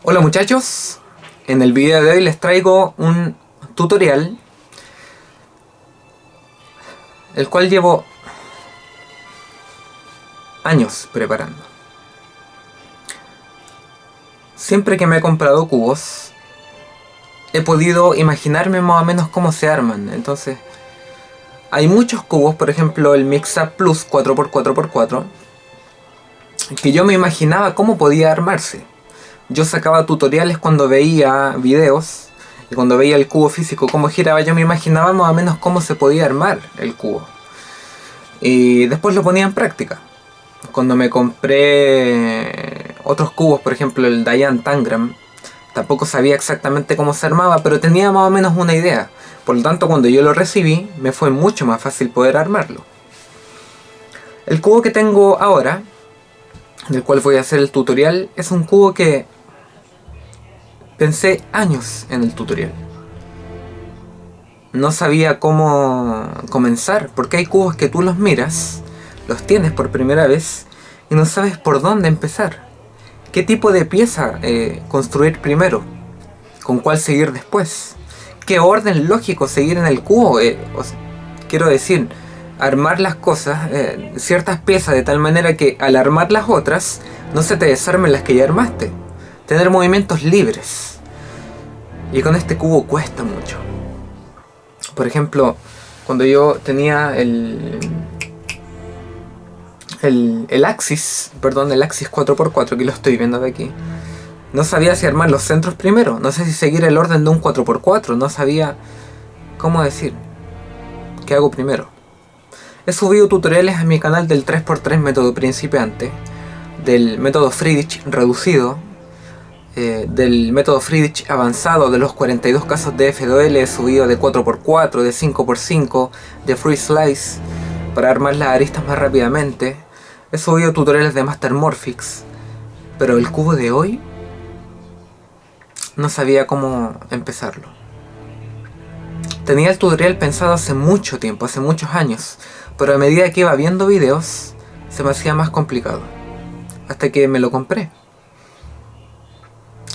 Hola muchachos, en el video de hoy les traigo un tutorial el cual llevo años preparando. Siempre que me he comprado cubos he podido imaginarme más o menos cómo se arman. Entonces hay muchos cubos, por ejemplo el Mixup Plus 4x4x4, que yo me imaginaba cómo podía armarse. Yo sacaba tutoriales cuando veía videos, y cuando veía el cubo físico cómo giraba, yo me imaginaba más o menos cómo se podía armar el cubo. Y después lo ponía en práctica. Cuando me compré otros cubos, por ejemplo el Dayan Tangram, tampoco sabía exactamente cómo se armaba, pero tenía más o menos una idea. Por lo tanto, cuando yo lo recibí, me fue mucho más fácil poder armarlo. El cubo que tengo ahora, del cual voy a hacer el tutorial, es un cubo que pensé años en el tutorial. No sabía cómo comenzar, porque hay cubos que tú los miras, los tienes por primera vez y no sabes por dónde empezar. ¿Qué tipo de pieza construir primero? ¿Con cuál seguir después? ¿Qué orden lógico seguir en el cubo? Quiero decir, armar las cosas, ciertas piezas de tal manera que al armar las otras no se te desarmen las que ya armaste. Tener movimientos libres. Y con este cubo cuesta mucho. Por ejemplo, cuando yo tenía el Axis 4x4, que lo estoy viendo de aquí, no sabía si armar los centros primero, no sé si seguir el orden de un 4x4, no sabía cómo decir qué hago primero. He subido tutoriales a mi canal del 3x3 método principiante, del método Friedrich reducido, del método Friedrich avanzado, de los 42 casos de F2L. He subido de 4x4, de 5x5, de Free Slice para armar las aristas más rápidamente. He subido tutoriales de Master Morphix, pero el cubo de hoy no sabía cómo empezarlo. Tenía el tutorial pensado hace mucho tiempo, hace muchos años, pero a medida que iba viendo videos se me hacía más complicado, hasta que me lo compré.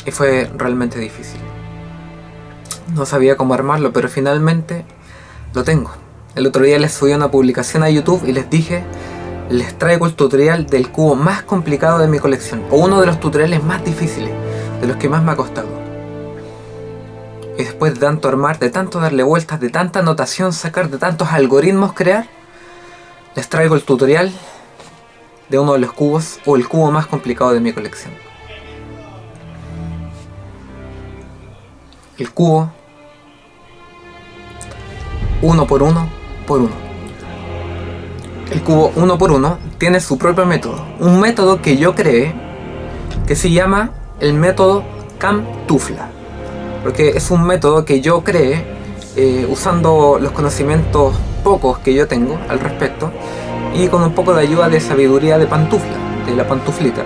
Y fue realmente difícil. No sabía cómo armarlo, pero finalmente lo tengo. El otro día les subí una publicación a YouTube y les dije: les traigo el tutorial del cubo más complicado de mi colección, o uno de los tutoriales más difíciles, de los que más me ha costado. Y después de tanto armar, de tanto darle vueltas, de tanta anotación sacar, de tantos algoritmos crear, les traigo el tutorial de uno de los cubos, o el cubo más complicado de mi colección. El cubo 1x1x1. El cubo 1x1 tiene su propio método, un método que yo creé, que se llama el método CAMTUFLA, porque es un método que yo creé usando los conocimientos pocos que yo tengo al respecto, y con un poco de ayuda de sabiduría de Pantufla, de la pantuflita.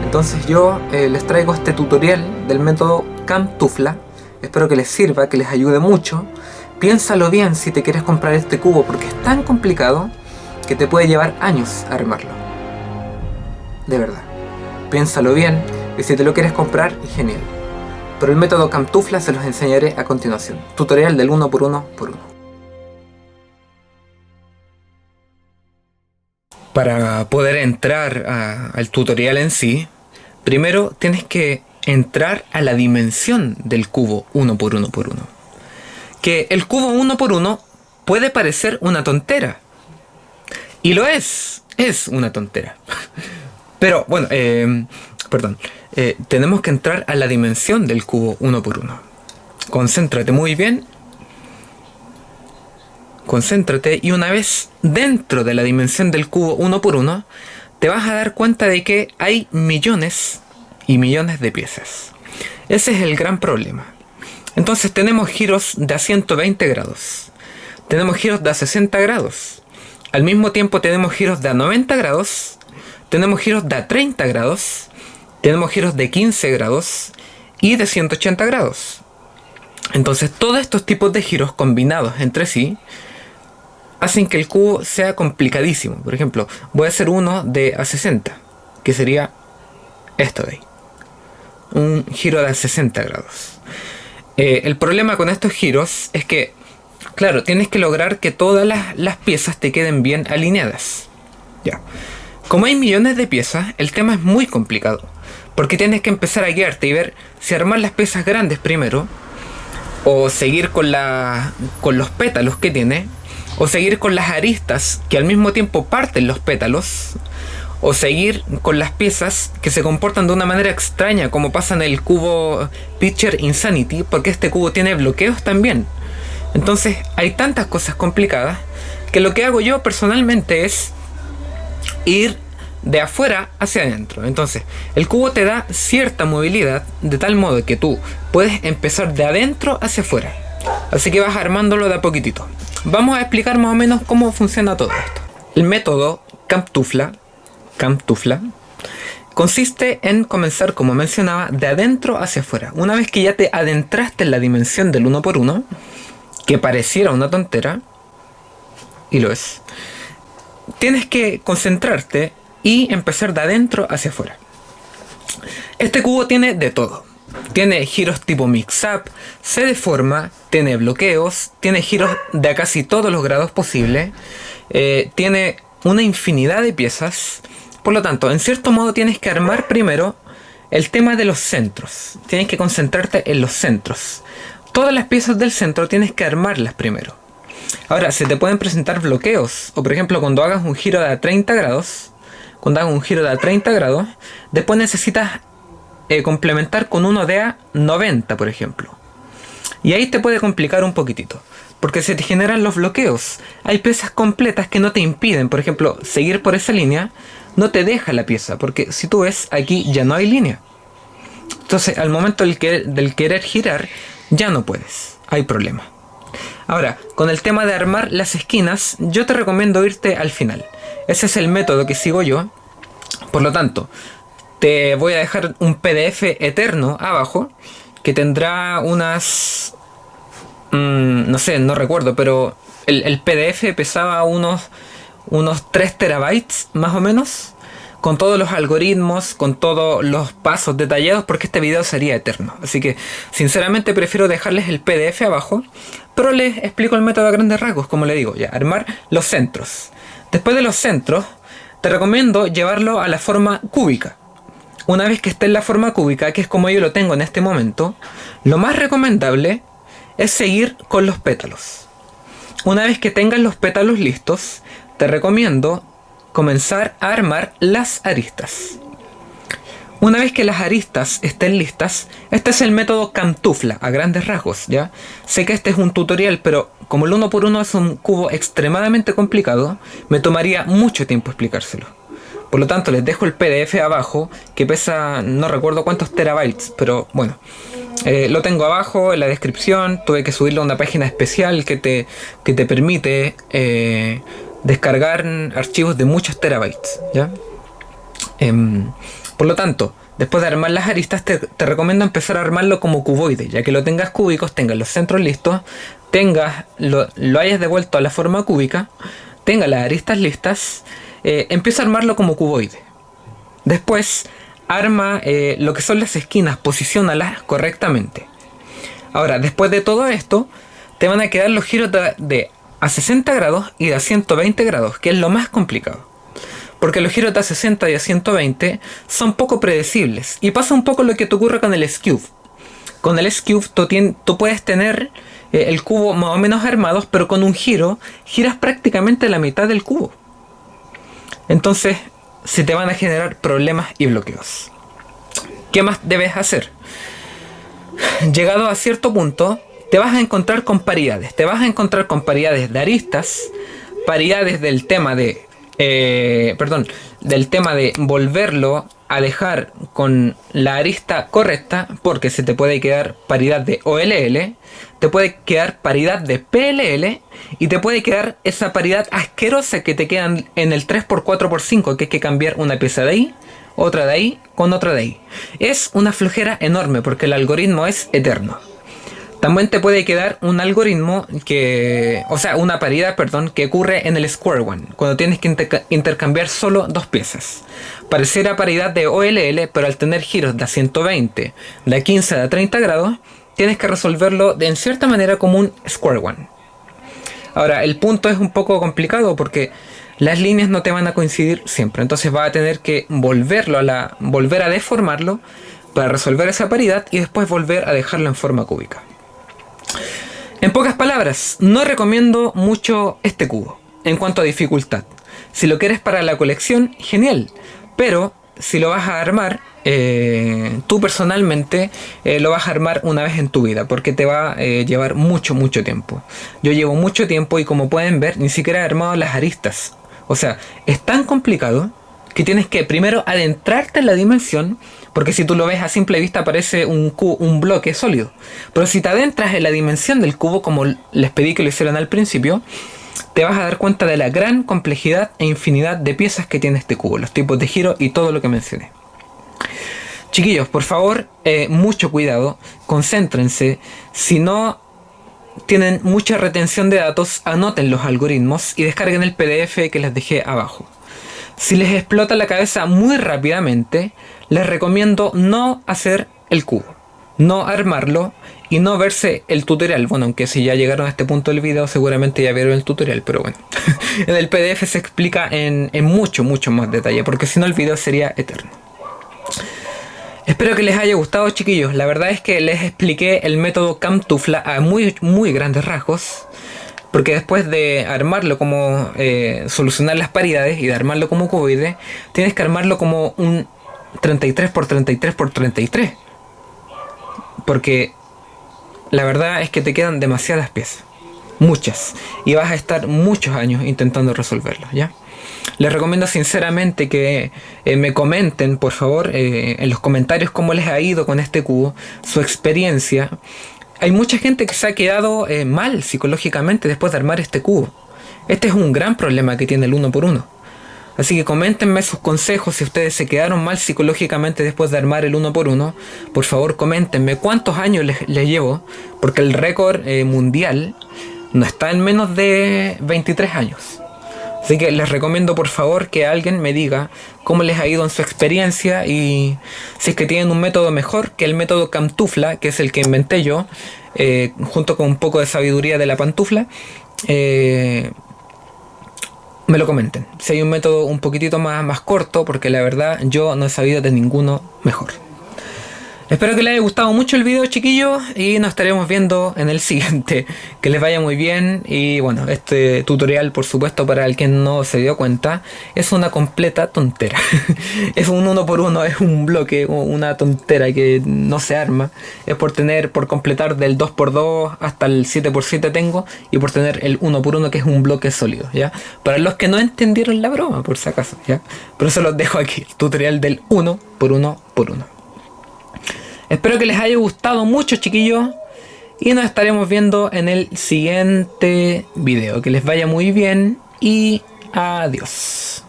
Entonces yo les traigo este tutorial del método CAMTUFLA. Espero que les sirva, que les ayude mucho. Piénsalo bien si te quieres comprar este cubo, porque es tan complicado que te puede llevar años armarlo. De verdad. Piénsalo bien, y si te lo quieres comprar, genial. Pero el método CAMTUFLA se los enseñaré a continuación. Tutorial del 1x1x1. Para poder entrar al tutorial en sí, primero tienes que entrar a la dimensión del cubo 1x1x1. Que el cubo 1x1 puede parecer una tontera. Y lo es una tontera. Pero bueno, tenemos que entrar a la dimensión del cubo 1x1. Concéntrate muy bien. Concéntrate, y una vez dentro de la dimensión del cubo 1x1, te vas a dar cuenta de que hay millones y millones de piezas. Ese es el gran problema. Entonces tenemos giros de a 120 grados. Tenemos giros de a 60 grados. Al mismo tiempo tenemos giros de a 90 grados. Tenemos giros de a 30 grados. Tenemos giros de 15 grados y de 180 grados. Entonces todos estos tipos de giros combinados entre sí hacen que el cubo sea complicadísimo. Por ejemplo, voy a hacer uno de a 60, que sería esto de ahí. un giro de 60 grados. El problema con estos giros es que, claro, tienes que lograr que todas las piezas te queden bien alineadas. Ya. Como hay millones de piezas, el tema es muy complicado, porque tienes que empezar a guiarte y ver si armar las piezas grandes primero, o seguir con los pétalos que tiene, o seguir con las aristas que al mismo tiempo parten los pétalos, o seguir con las piezas que se comportan de una manera extraña, como pasa en el cubo Pitcher Insanity, porque este cubo tiene bloqueos también. Entonces hay tantas cosas complicadas que lo que hago yo personalmente es ir de afuera hacia adentro. Entonces el cubo te da cierta movilidad, de tal modo que tú puedes empezar de adentro hacia afuera. Así que vas armándolo de a poquitito. Vamos a explicar más o menos cómo funciona todo esto. El método Camptufla consiste en comenzar, como mencionaba, de adentro hacia afuera. Una vez que ya te adentraste en la dimensión del 1×1, que pareciera una tontera, y lo es, tienes que concentrarte y empezar de adentro hacia afuera. Este cubo tiene de todo. Tiene giros tipo mix-up, se deforma, tiene bloqueos, tiene giros de a casi todos los grados posibles, tiene una infinidad de piezas. Por lo tanto, en cierto modo tienes que armar primero el tema de los centros. Tienes que concentrarte en los centros. Todas las piezas del centro tienes que armarlas primero. Ahora, se te pueden presentar bloqueos. O por ejemplo, cuando hagas un giro de a 30 grados. Después necesitas complementar con uno de a 90, por ejemplo. Y ahí te puede complicar un poquitito, porque se te generan los bloqueos. Hay piezas completas que no te impiden, por ejemplo, seguir por esa línea. No te deja la pieza, porque si tú ves, aquí ya no hay línea. Entonces, al momento del querer girar, ya no puedes. Hay problema. Ahora, con el tema de armar las esquinas, yo te recomiendo irte al final. Ese es el método que sigo yo. Por lo tanto, te voy a dejar un PDF eterno abajo, que tendrá unas... no sé, no recuerdo, pero el PDF pesaba unos 3 terabytes más o menos, con todos los algoritmos, con todos los pasos detallados, porque este video sería eterno. Así que sinceramente prefiero dejarles el PDF abajo, pero les explico el método a grandes rasgos, como le digo, ya, armar los centros. Después de los centros, te recomiendo llevarlo a la forma cúbica. Una vez que esté en la forma cúbica, que es como yo lo tengo en este momento, lo más recomendable es seguir con los pétalos. Una vez que tengas los pétalos listos, te recomiendo comenzar a armar las aristas. Una vez que las aristas estén listas, este es el método Camptufla, a grandes rasgos, ¿ya? Sé que este es un tutorial, pero como el 1×1 es un cubo extremadamente complicado, me tomaría mucho tiempo explicárselo. Por lo tanto, les dejo el PDF abajo, que pesa, no recuerdo cuántos terabytes, pero bueno, lo tengo abajo en la descripción. Tuve que subirlo a una página especial que te permite descargar archivos de muchos terabytes, ¿ya? Por lo tanto, después de armar las aristas, te recomiendo empezar a armarlo como cuboide, ya que lo tengas cúbicos, tengas los centros listos, lo hayas devuelto a la forma cúbica, tengas las aristas listas. Empieza a armarlo como cuboide. Después arma lo que son las esquinas, posiciónalas correctamente. Ahora, después de todo esto, te van a quedar los giros de a 60 grados y de a 120 grados, que es lo más complicado. Porque los giros de a 60 y a 120 son poco predecibles. Y pasa un poco lo que te ocurre con el S-Cube. Con el S-Cube tú puedes tener el cubo más o menos armados, pero con un giro giras prácticamente la mitad del cubo. Entonces se te van a generar problemas y bloqueos. ¿Qué más debes hacer? Llegado a cierto punto, te vas a encontrar con paridades. Te vas a encontrar con paridades de aristas, paridades del tema de... del tema de volverlo a dejar con la arista correcta, porque se te puede quedar paridad de OLL, te puede quedar paridad de PLL y te puede quedar esa paridad asquerosa que te quedan en el 3×4×5, que hay que cambiar una pieza de ahí, otra de ahí, con otra de ahí. Es una flojera enorme porque el algoritmo es eterno. También te puede quedar un algoritmo una paridad, perdón, que ocurre en el square one, cuando tienes que intercambiar solo dos piezas. Pareciera paridad de OLL, pero al tener giros de a 120, de a 15 a 30 grados, tienes que resolverlo en cierta manera como un square one. Ahora, el punto es un poco complicado porque las líneas no te van a coincidir siempre, entonces vas a tener que volver a deformarlo para resolver esa paridad y después volver a dejarlo en forma cúbica. En pocas palabras, no recomiendo mucho este cubo en cuanto a dificultad. Si lo quieres para la colección, genial, pero si lo vas a armar, tú personalmente lo vas a armar una vez en tu vida, porque te va a llevar mucho tiempo. Yo llevo mucho tiempo y como pueden ver, ni siquiera he armado las aristas. O sea, es tan complicado que tienes que primero adentrarte en la dimensión, porque si tú lo ves a simple vista parece un bloque sólido. Pero si te adentras en la dimensión del cubo, como les pedí que lo hicieran al principio, te vas a dar cuenta de la gran complejidad e infinidad de piezas que tiene este cubo, los tipos de giro y todo lo que mencioné. Chiquillos, por favor, mucho cuidado, concéntrense. Si no tienen mucha retención de datos, anoten los algoritmos y descarguen el PDF que les dejé abajo. Si les explota la cabeza muy rápidamente, les recomiendo no hacer el cubo, no armarlo y no verse el tutorial. Bueno, aunque si ya llegaron a este punto del video seguramente ya vieron el tutorial, pero bueno. En el PDF se explica en mucho más detalle, porque si no el video sería eterno. Espero que les haya gustado, chiquillos. La verdad es que les expliqué el método Camtufla a muy grandes rasgos, porque después de armarlo como solucionar las paridades y de armarlo como cuboide, tienes que armarlo como un 33×33×33, porque la verdad es que te quedan demasiadas piezas, muchas, y vas a estar muchos años intentando resolverlo, ¿ya? Les recomiendo sinceramente que me comenten, por favor, en los comentarios cómo les ha ido con este cubo, su experiencia. Hay mucha gente que se ha quedado mal psicológicamente después de armar este cubo. Este es un gran problema que tiene el 1x1. Así que coméntenme sus consejos si ustedes se quedaron mal psicológicamente después de armar el 1x1. Por favor, coméntenme cuántos años les llevo, porque el récord mundial no está en menos de 23 años. Así que les recomiendo por favor que alguien me diga cómo les ha ido en su experiencia y si es que tienen un método mejor que el método Camtufla, que es el que inventé yo, junto con un poco de sabiduría de la pantufla, me lo comenten. Si hay un método un poquitito más corto, porque la verdad yo no he sabido de ninguno mejor. Espero que les haya gustado mucho el video, chiquillos, y nos estaremos viendo en el siguiente. Que les vaya muy bien. Y bueno, este tutorial, por supuesto, para el que no se dio cuenta, es una completa tontera. Es un 1x1, es un bloque, una tontera que no se arma. Es por completar del 2x2 hasta el 7x7 tengo, y por tener el 1x1 que es un bloque sólido, ¿ya? Para los que no entendieron la broma, por si acaso, ¿ya? Pero se los dejo aquí, el tutorial del 1x1x1. Espero que les haya gustado mucho, chiquillos, y nos estaremos viendo en el siguiente video. Que les vaya muy bien y adiós.